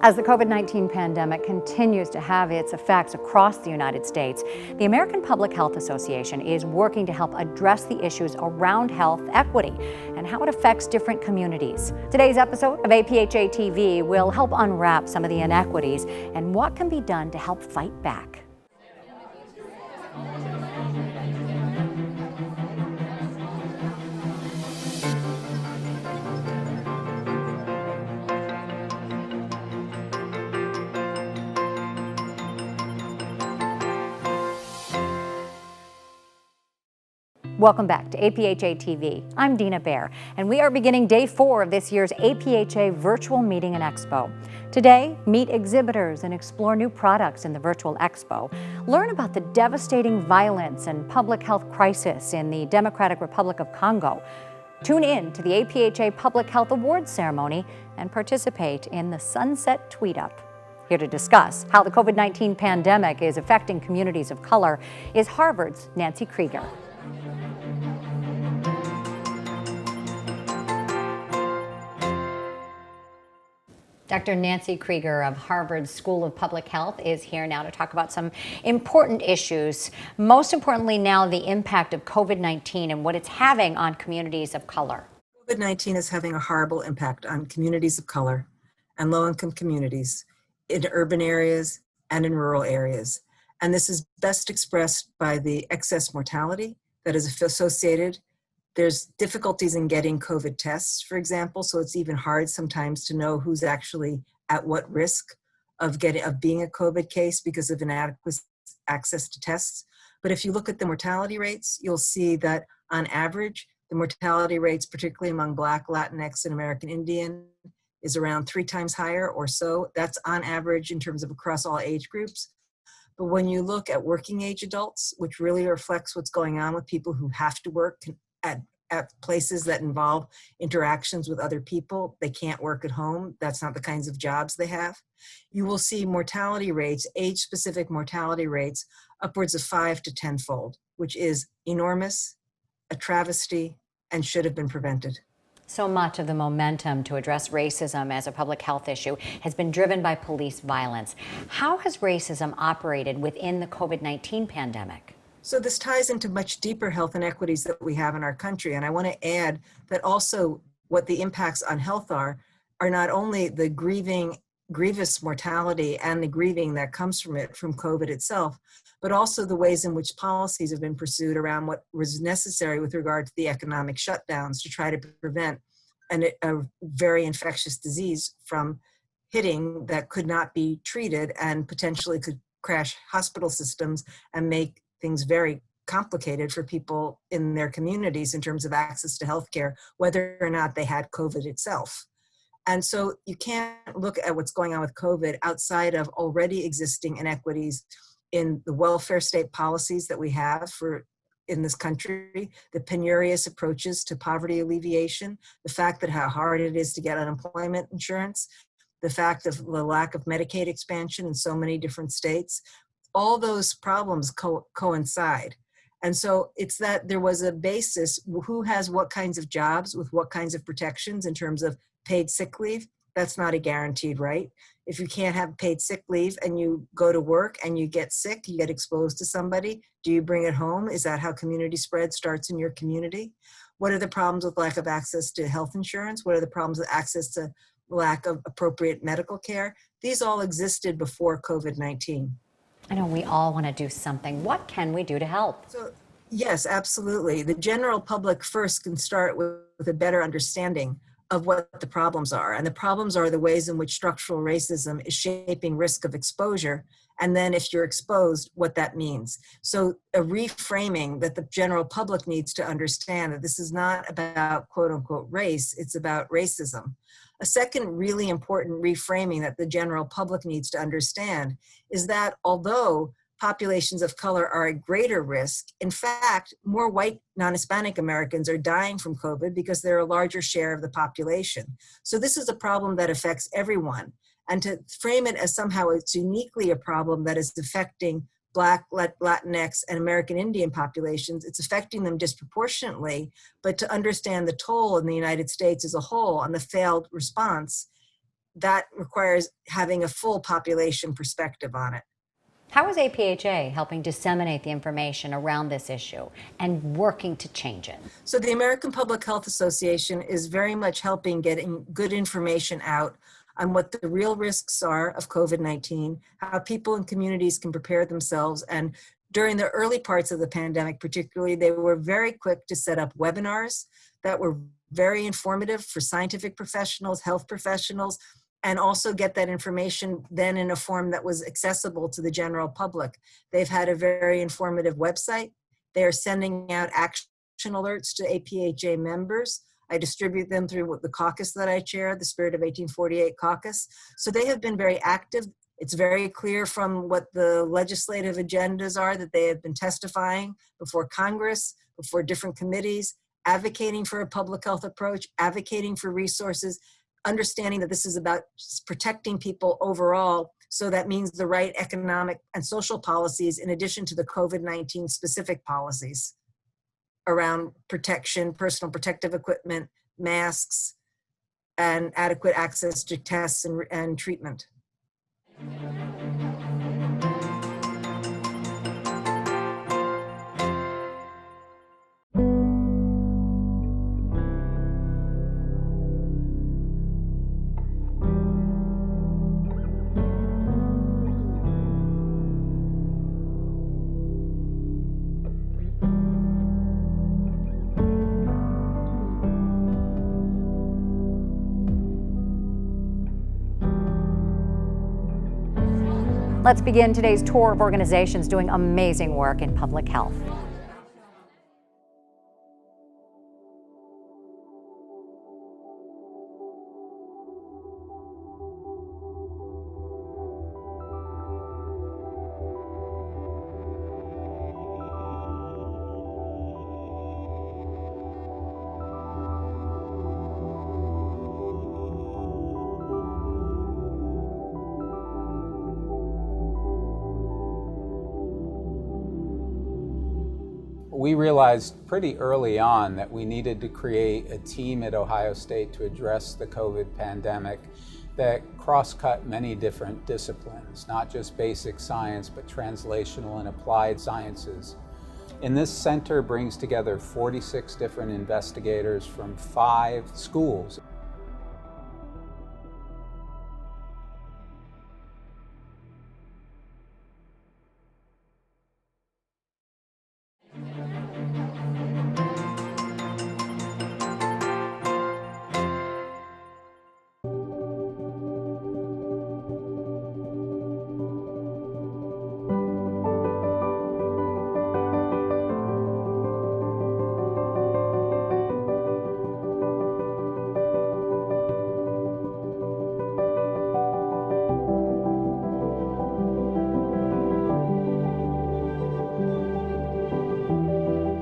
As the COVID-19 pandemic continues to have its effects across the United States, the American Public Health Association is working to help address the issues around health equity and how it affects different communities. Today's episode of APHA TV will help unwrap some of the inequities and what can be done to help fight back. Welcome back to APHA TV. I'm Dina Baer, and we are beginning day 4 of this year's APHA Virtual Meeting and Expo. Today, meet exhibitors and explore new products in the virtual expo. Learn about the devastating violence and public health crisis in the Democratic Republic of Congo. Tune in to the APHA Public Health Awards ceremony and participate in the Sunset Tweet-Up. Here to discuss how the COVID-19 pandemic is affecting communities of color is Harvard's Nancy Krieger. Dr. Nancy Krieger of Harvard School of Public Health is here now to talk about some important issues. Most importantly now, the impact of COVID-19 and what it's having on communities of color. COVID-19 is having a horrible impact on communities of color and low-income communities in urban areas and in rural areas. And this is best expressed by the excess mortality that is associated. There's difficulties in getting COVID tests, for example, so it's even hard sometimes to know who's actually at what risk of being a COVID case because of inadequate access to tests. But if you look at the mortality rates, you'll see that on average, the mortality rates, particularly among Black, Latinx, and American Indian, is around 3 times higher or so. That's on average in terms of across all age groups. But when you look at working age adults, which really reflects what's going on with people who have to work at places that involve interactions with other people, they can't work at home. That's not the kinds of jobs they have. You will see mortality rates, age-specific mortality rates, upwards of 5 to 10-fold, which is enormous, a travesty, and should have been prevented. So much of the momentum to address racism as a public health issue has been driven by police violence. How has racism operated within the COVID-19 pandemic? So this ties into much deeper health inequities that we have in our country. And I want to add that also what the impacts on health are not only the grievous mortality and the grieving that comes from it, from COVID itself, but also the ways in which policies have been pursued around what was necessary with regard to the economic shutdowns to try to prevent a very infectious disease from hitting that could not be treated and potentially could crash hospital systems and make things very complicated for people in their communities in terms of access to healthcare, whether or not they had COVID itself. And so you can't look at what's going on with COVID outside of already existing inequities in the welfare state policies that we have in this country, the penurious approaches to poverty alleviation, the fact that how hard it is to get unemployment insurance, the fact of the lack of Medicaid expansion in so many different states. All those problems coincide. And so it's that there was a basis, who has what kinds of jobs with what kinds of protections in terms of paid sick leave. That's not a guaranteed right. If you can't have paid sick leave and you go to work and you get sick, you get exposed to somebody, do you bring it home? Is that how community spread starts in your community? What are the problems with lack of access to health insurance? What are the problems with access to lack of appropriate medical care? These all existed before COVID-19. I know we all want to do something. What can we do to help? So, yes, absolutely. The general public first can start with a better understanding of what the problems are. And the problems are the ways in which structural racism is shaping risk of exposure. And then if you're exposed, what that means. So a reframing that the general public needs to understand that this is not about quote unquote race, it's about racism. A second really important reframing that the general public needs to understand is that although populations of color are at greater risk, in fact, more white non-Hispanic Americans are dying from COVID because they're a larger share of the population. So this is a problem that affects everyone. And to frame it as somehow it's uniquely a problem that is affecting Black, Latinx, and American Indian populations, it's affecting them disproportionately, but to understand the toll in the United States as a whole on the failed response that requires having a full population perspective on it. How is APHA helping disseminate the information around this issue and working to change it? So the American Public Health Association is very much helping getting good information out on what the real risks are of COVID-19, how people and communities can prepare themselves. And during the early parts of the pandemic, particularly, they were very quick to set up webinars that were very informative for scientific professionals, health professionals, and also get that information then in a form that was accessible to the general public. They've had a very informative website. They are sending out action alerts to APHA members. I distribute them through the caucus that I chair, the Spirit of 1848 caucus. So they have been very active. It's very clear from what the legislative agendas are that they have been testifying before Congress, before different committees, advocating for a public health approach, advocating for resources, understanding that this is about protecting people overall. So that means the right economic and social policies in addition to the COVID-19 specific policies around protection, personal protective equipment, masks, and adequate access to tests and treatment. Let's begin today's tour of organizations doing amazing work in public health. We realized pretty early on that we needed to create a team at Ohio State to address the COVID pandemic that cross-cut many different disciplines, not just basic science, but translational and applied sciences. And this center brings together 46 different investigators from 5 schools.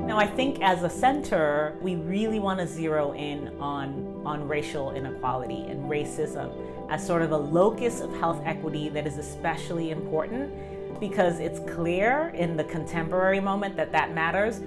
Now, I think as a center, we really want to zero in on racial inequality and racism as sort of a locus of health equity that is especially important because it's clear in the contemporary moment that that matters.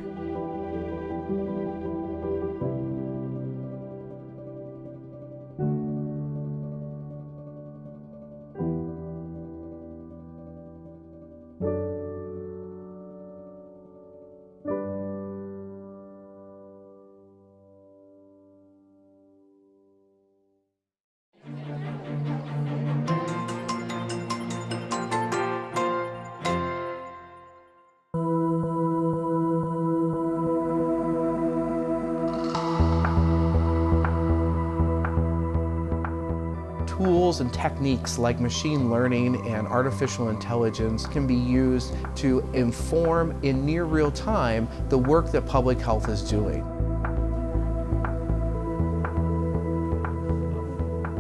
Tools and techniques like machine learning and artificial intelligence can be used to inform in near real time the work that public health is doing.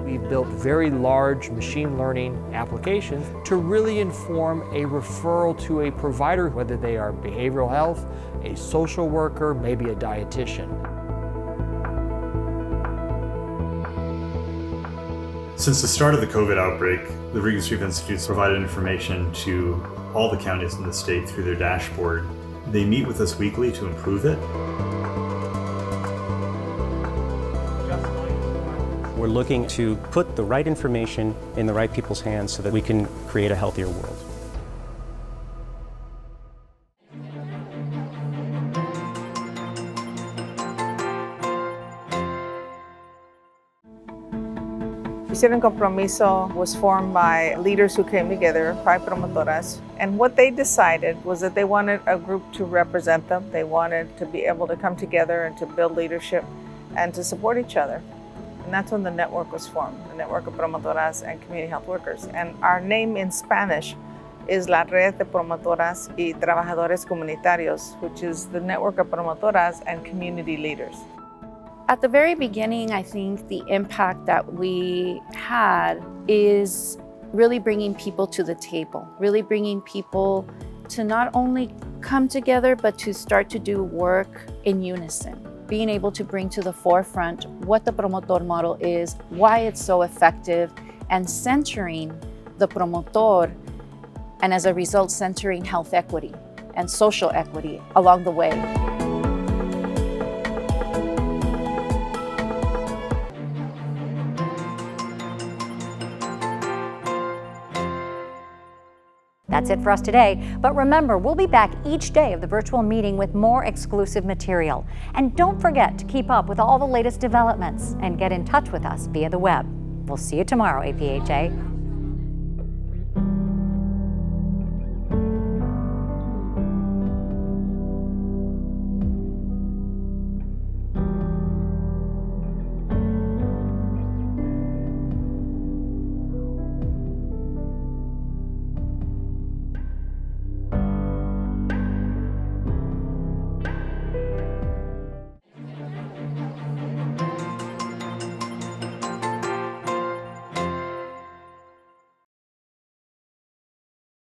We've built very large machine learning applications to really inform a referral to a provider, whether they are behavioral health, a social worker, maybe a dietitian. Since the start of the COVID outbreak, the Regenstrief Institute's provided information to all the counties in the state through their dashboard. They meet with us weekly to improve it. We're looking to put the right information in the right people's hands so that we can create a healthier world. Hicieron Compromiso was formed by leaders who came together, 5 promotoras, and what they decided was that they wanted a group to represent them. They wanted to be able to come together and to build leadership and to support each other. And that's when the network was formed, the Network of Promotoras and Community Health Workers. And our name in Spanish is La Red de Promotoras y Trabajadores Comunitarios, which is the Network of Promotoras and Community Leaders. At the very beginning, I think the impact that we had is really bringing people to the table, really bringing people to not only come together, but to start to do work in unison, being able to bring to the forefront what the promotor model is, why it's so effective, and centering the promotor, and as a result, centering health equity and social equity along the way. That's it for us today, but remember, we'll be back each day of the virtual meeting with more exclusive material. And don't forget to keep up with all the latest developments and get in touch with us via the web. We'll see you tomorrow, APHA.